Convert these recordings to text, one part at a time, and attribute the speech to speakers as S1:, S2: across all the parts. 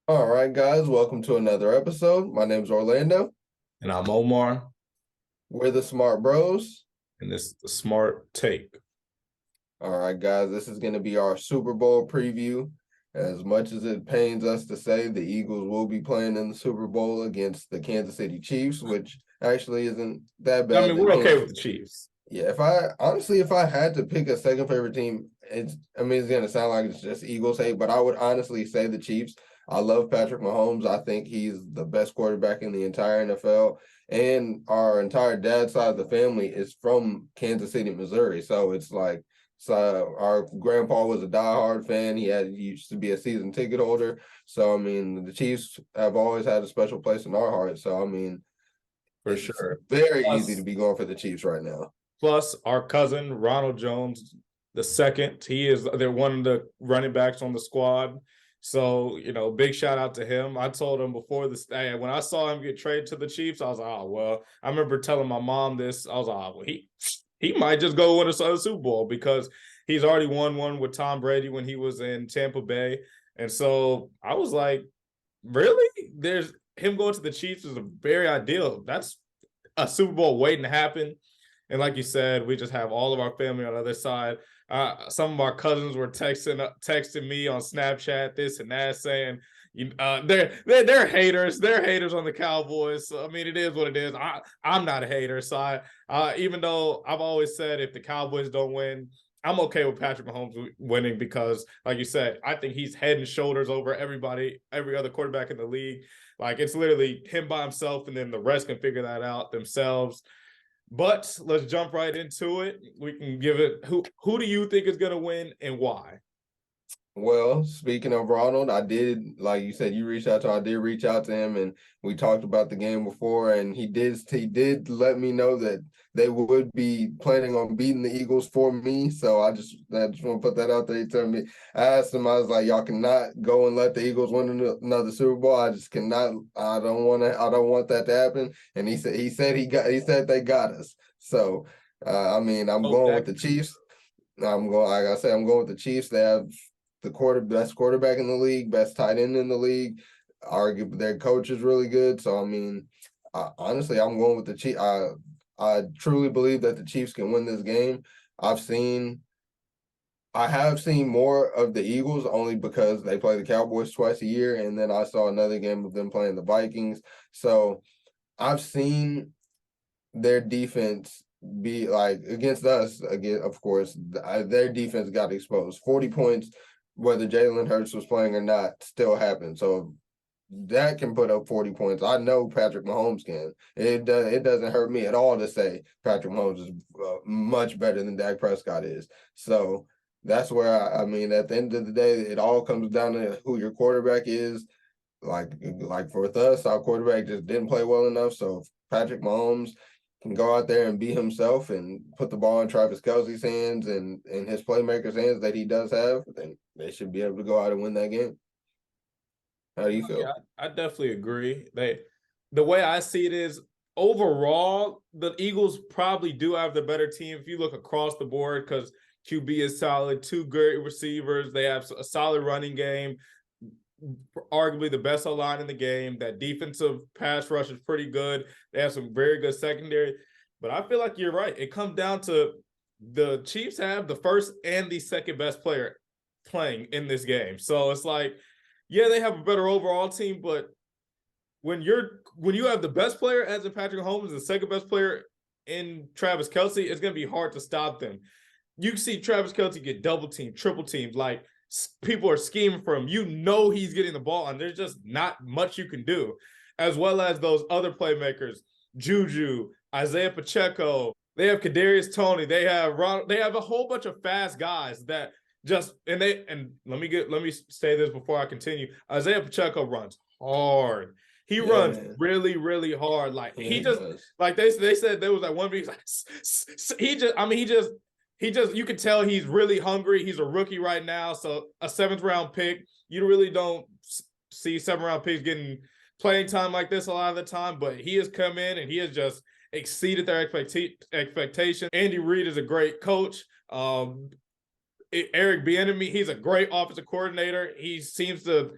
S1: All right, guys, welcome to another episode. My name's Orlando.
S2: And I'm Omar,
S1: We're the Smart Bros.
S2: and this is the Smart Take.
S1: All right, guys, this is going to be our Super Bowl preview. As much as it pains us to say, the Eagles will be playing in the Super Bowl against the Kansas City Chiefs, which actually isn't that
S2: I
S1: bad.
S2: mean, we're okay with the Chiefs.
S1: Yeah, if I had to pick a second favorite team, it's gonna sound like it's just Eagles hate, but I would honestly say the Chiefs. I love Patrick Mahomes. I think he's the best quarterback in the entire NFL. And our entire dad side of the family is from Kansas City, Missouri. So it's like, so our grandpa was a diehard fan. He used to be a season ticket holder. So I mean, the Chiefs have always had a special place in our heart. So I mean,
S2: For
S1: it's
S2: sure.
S1: very easy to
S2: Plus,
S1: be going for the Chiefs right now.
S2: plus our cousin Ronald Jones, the second. They're one of the running backs on the squad. So, big shout out to him. I told him before this day, when I saw him get traded to the Chiefs, I was like, oh well. I remember telling my mom this. I was like, oh, well, he might just go win a Super Bowl because he's already won one with Tom Brady when he was in Tampa Bay. And so I was like, really? There's him going to the Chiefs is a very ideal. That's a Super Bowl waiting to happen. And like you said, we just have all of our family on the other side. Some of our cousins were texting me on Snapchat, this and that, saying they're haters. They're haters on the Cowboys. So, I mean, it is what it is. I'm not a hater. So even though I've always said if the Cowboys don't win, I'm okay with Patrick Mahomes winning because, like you said, I think he's head and shoulders over everybody, every other quarterback in the league. Like it's literally him by himself, and then the rest can figure that out themselves. But let's jump right into it. We can give it who do you think is going to win and why?
S1: Well, speaking of Ronald, I did, like you said, you reached out to him. I did reach out to him, and we talked about the game before, and he did let me know that they would be planning on beating the Eagles for me. So I just want to put that out there. He told me, I asked him, I was like, y'all cannot go and let the Eagles win another Super Bowl. I just cannot. I don't want that to happen. And he said they got us. So I mean, I'm
S2: Hope
S1: going with
S2: that
S1: the
S2: continues.
S1: Chiefs. Like I said, I'm going with the Chiefs. They have best quarterback in the league, best tight end in the league. Arguably, their coach is really good. So I mean, honestly, I'm going with the Chiefs. I truly believe that the Chiefs can win this game. I've seen. I have seen more of the Eagles only because they play the Cowboys twice a year, and then I saw another game of them playing the Vikings. So I've seen their defense be like against us again. Of course, their defense got exposed. 40 points, whether Jalen Hurts was playing or not, still happened. So that can put up 40 points. I know Patrick Mahomes can. It doesn't hurt me at all to say Patrick Mahomes is much better than Dak Prescott is. So that's where I mean, at the end of the day, it all comes down to who your quarterback is. Like for us, our quarterback just didn't play well enough. So if Patrick Mahomes can go out there and be himself and put the ball in Travis Kelce's hands and his playmakers' hands that he does have, then they should be able to go out and win that game. How do you
S2: Yeah,
S1: feel?
S2: I definitely agree. The way I see it is overall, the Eagles probably do have the better team if you look across the board because QB is solid, two great receivers, they have a solid running game, arguably the best line in the game. That defensive pass rush is pretty good. They have some very good secondary. But I feel like you're right. It comes down to the Chiefs have the first and the second best player playing in this game. So it's like, yeah, they have a better overall team, but when you have the best player as in Patrick Mahomes, the second best player in Travis Kelce, it's gonna be hard to stop them. You see Travis Kelce get double teamed, triple teamed, like people are scheming for him. You know he's getting the ball, and there's just not much you can do. As well as those other playmakers, Juju, Isaiah Pacheco. They have Kadarius Toney. They have a whole bunch of fast guys that let me say this before I continue. Isaiah Pacheco runs hard. He
S1: Yeah,
S2: runs
S1: man.
S2: really, really hard. Like
S1: Yeah,
S2: he
S1: he
S2: just
S1: does.
S2: like they said there was like one he's like he just you can tell he's really hungry. He's a rookie right now, so a seventh round pick. You really don't see seventh round picks getting playing time like this a lot of the time, but he has come in and he has just exceeded their expectation. Andy Reid is a great coach. Eric Bieniemy, he's a great offensive coordinator. He seems to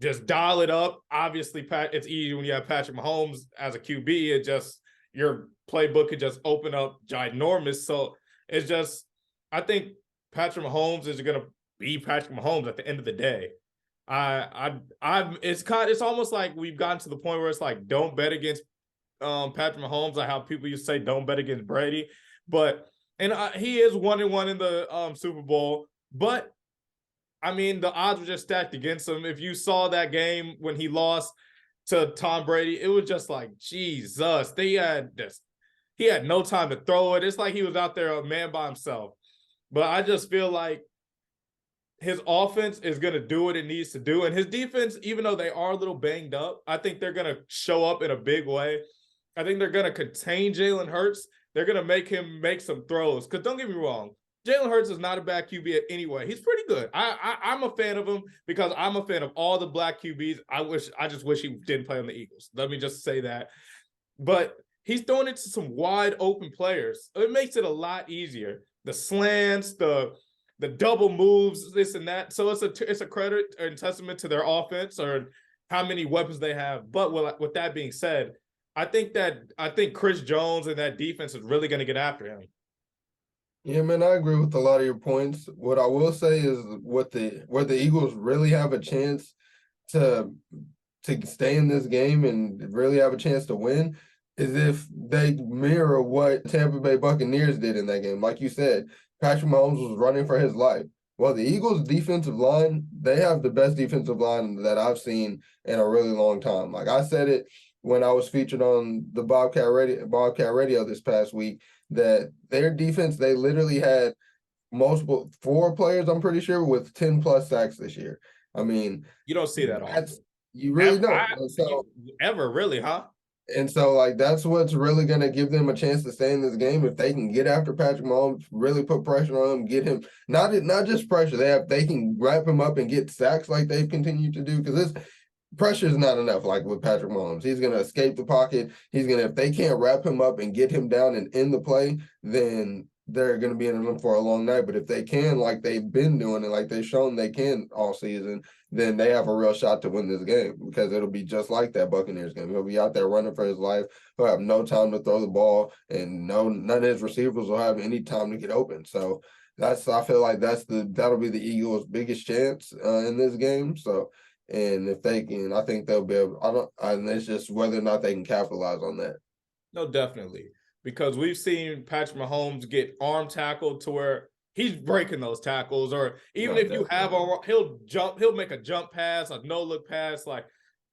S2: just dial it up. Obviously, it's easy when you have Patrick Mahomes as a QB. It just your playbook could just open up ginormous. So it's just, I think Patrick Mahomes is going to be Patrick Mahomes at the end of the day. It's almost like we've gotten to the point where it's like, don't bet against Patrick Mahomes, like how people used to say don't bet against Brady, but he is 1-1 in the Super Bowl, but I mean the odds were just stacked against him. If you saw that game when he lost to Tom Brady, it was just like Jesus. He had no time to throw it. It's like he was out there a man by himself. But I just feel like his offense is going to do what it needs to do. And his defense, even though they are a little banged up, I think they're going to show up in a big way. I think they're going to contain Jalen Hurts. They're going to make him make some throws. Because don't get me wrong, Jalen Hurts is not a bad QB anyway. He's pretty good. I'm a fan of him because I'm a fan of all the black QBs. I just wish he didn't play on the Eagles. Let me just say that. But he's throwing it to some wide open players. It makes it a lot easier. The slants, the double moves, this and that. So it's a credit and testament to their offense or how many weapons they have. But with that being said, I think Chris Jones and that defense is really going to get after him.
S1: Yeah, man, I agree with a lot of your points. What I will say is where the Eagles really have a chance to stay in this game and really have a chance to win is if they mirror what Tampa Bay Buccaneers did in that game. Like you said, Patrick Mahomes was running for his life. Well, the Eagles' defensive line, they have the best defensive line that I've seen in a really long time. Like I said it when I was featured on the Bobcat Radio this past week, that their defense, they literally had four players, I'm pretty sure, with 10 plus sacks this year. I mean,
S2: you don't see that often.
S1: You really don't.
S2: Ever really, huh?
S1: And so, like, that's what's really going to give them a chance to stay in this game if they can get after Patrick Mahomes, really put pressure on him, get him not just pressure. They can wrap him up and get sacks like they've continued to do because pressure is not enough. Like with Patrick Mahomes, he's going to escape the pocket. If they can't wrap him up and get him down and in the play, then they're going to be in them for a long night. But if they can, like they've been doing and like they've shown they can all season, then they have a real shot to win this game because it'll be just like that Buccaneers game. He'll be out there running for his life. He'll have no time to throw the ball, and none of his receivers will have any time to get open. So I feel like that'll be the Eagles' biggest chance in this game. So, and if they can, I think they'll be able. And it's just whether or not they can capitalize on that.
S2: No, definitely. Because we've seen Patrick Mahomes get arm tackled to where he's breaking those tackles, or even if you have he'll make a jump pass, a no-look pass. Like,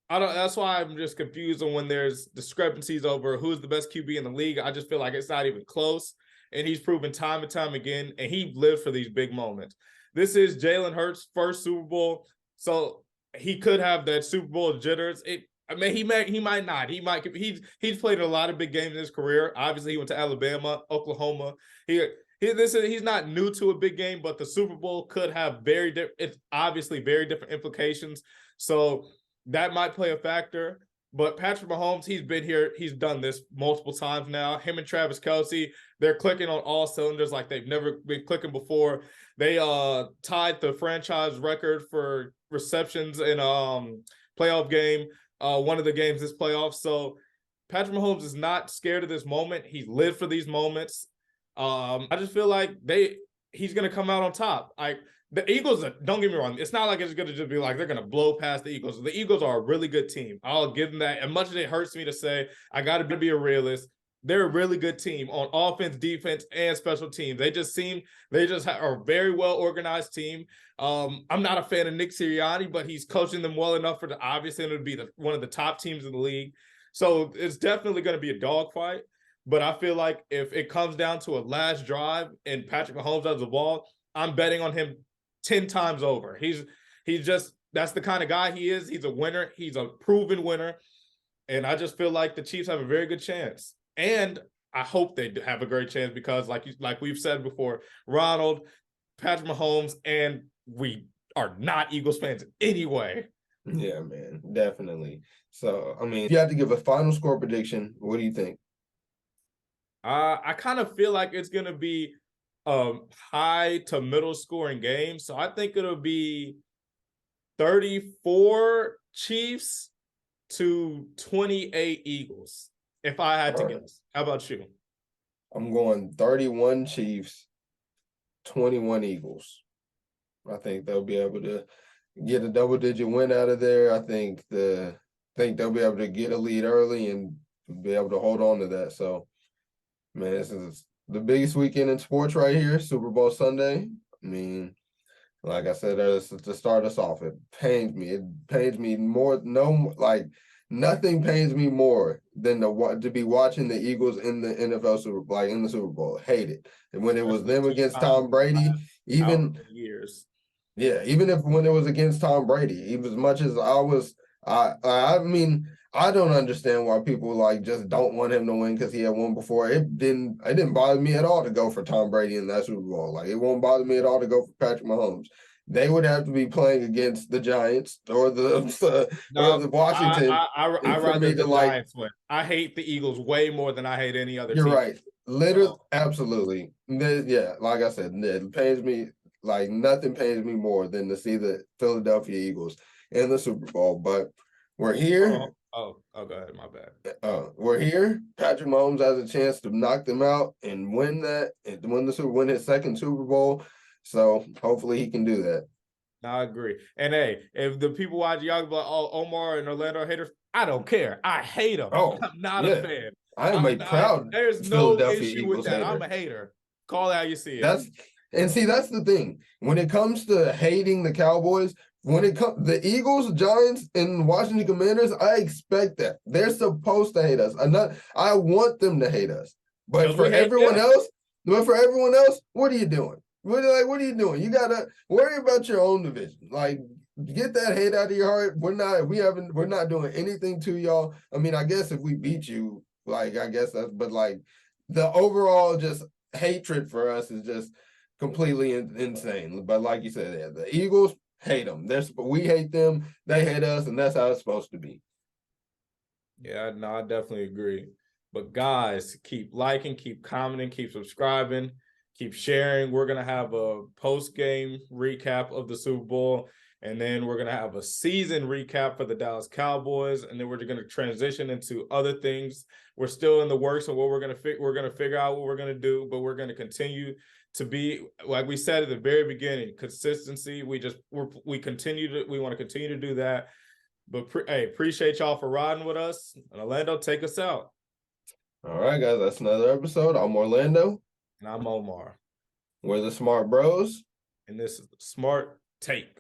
S2: that's why I'm just confused on when there's discrepancies over who's the best QB in the league. I just feel like it's not even close. And he's proven time and time again, and he lived for these big moments. This is Jalen Hurts' first Super Bowl, so he could have that Super Bowl jitters. I mean, he might not. He's played in a lot of big games in his career. Obviously, he went to Alabama, Oklahoma. He's not new to a big game, but the Super Bowl could have it's obviously very different implications. So that might play a factor. But Patrick Mahomes, he's been here. He's done this multiple times now. Him and Travis Kelce, they're clicking on all cylinders like they've never been clicking before. They tied the franchise record for receptions in playoff game. One of the games this playoff. So Patrick Mahomes is not scared of this moment. He's lived for these moments. I just feel like he's going to come out on top. The Eagles, don't get me wrong, it's not like it's going to just be like they're going to blow past the Eagles. The Eagles are a really good team. I'll give them that. As much as it hurts me to say, I got to be a realist. They're a really good team on offense, defense, and special teams. They just are a very well organized team. I'm not a fan of Nick Sirianni, but he's coaching them well enough for obviously to be one of the top teams in the league. So it's definitely going to be a dogfight. But I feel like if it comes down to a last drive and Patrick Mahomes has the ball, I'm betting on him 10 times over. That's the kind of guy he is. He's a winner. He's a proven winner. And I just feel like the Chiefs have a very good chance. And I hope they have a great chance because, like we've said before, Ronald, Patrick Mahomes, and we are not Eagles fans anyway.
S1: Yeah, man, definitely. So, I mean, if you had to give a final score prediction, what do you think?
S2: I kind of feel like it's going to be a high to middle scoring game. So I think it'll be 34 Chiefs to 28 Eagles, if I had to guess. How about you?
S1: I'm going 31 Chiefs, 21 Eagles. I think they'll be able to get a double-digit win out of there. I think they'll be able to get a lead early and be able to hold on to that. So, man, this is the biggest weekend in sports right here, Super Bowl Sunday. I mean, like I said, to start us off, it pains me. It pains me more. Nothing pains me more than to be watching the Eagles in the NFL in the Super Bowl. Hate it. And when it was them against Tom Brady, even
S2: years.
S1: Yeah, even if when it was against Tom Brady, even as much as I mean, I don't understand why people just don't want him to win because he had won before. It didn't bother me at all to go for Tom Brady in that Super Bowl. It won't bother me at all to go for Patrick Mahomes. They would have to be playing against the Giants or the Washington
S2: I
S1: for
S2: rather
S1: me
S2: the
S1: to
S2: Giants win. I hate the Eagles way more than I hate any other
S1: You're
S2: team.
S1: right. Literally, absolutely. Yeah, like I said, it pains me. Nothing pains me more than to see the Philadelphia Eagles in the Super Bowl. But we're here.
S2: Go ahead. My bad.
S1: We're here. Patrick Mahomes has a chance to knock them out and win win his second Super Bowl. So hopefully he can do that.
S2: I agree. And hey, if the people watch y'all be like, oh, Omar and Orlando haters, I don't care. I hate them.
S1: Oh,
S2: I'm not a fan.
S1: I am proud
S2: There's no
S1: Philadelphia
S2: issue
S1: Eagles
S2: with that.
S1: hater.
S2: I'm a hater. Call it how you see it.
S1: That's the thing. When it comes to hating the Cowboys, when it comes the Eagles, Giants, and Washington Commanders, I expect that. They're supposed to hate us. I want them to hate us. But for everyone else, what are you doing? What are you doing? You gotta worry about your own division. Get that hate out of your heart. We're not doing anything to y'all. I mean, I guess if we beat you, I guess that's, but the overall just hatred for us is just completely insane. But like you said, yeah, the Eagles hate them. We hate them. They hate us, and that's how it's supposed to be.
S2: Yeah, no, I definitely agree. But guys, keep liking, keep commenting, keep subscribing, keep sharing. We're gonna have a post-game recap of the Super Bowl, and then we're gonna have a season recap for the Dallas Cowboys, and then we're gonna transition into other things. We're still in the works of what we're gonna figure out what we're gonna do, but we're gonna continue to be, like we said at the very beginning, consistency. We want to continue to do that. But appreciate y'all for riding with us. And Orlando, take us out.
S1: All right, guys, that's another episode. I'm Orlando.
S2: And I'm Omar.
S1: We're the Smart Bros.
S2: And this is the Smart Take.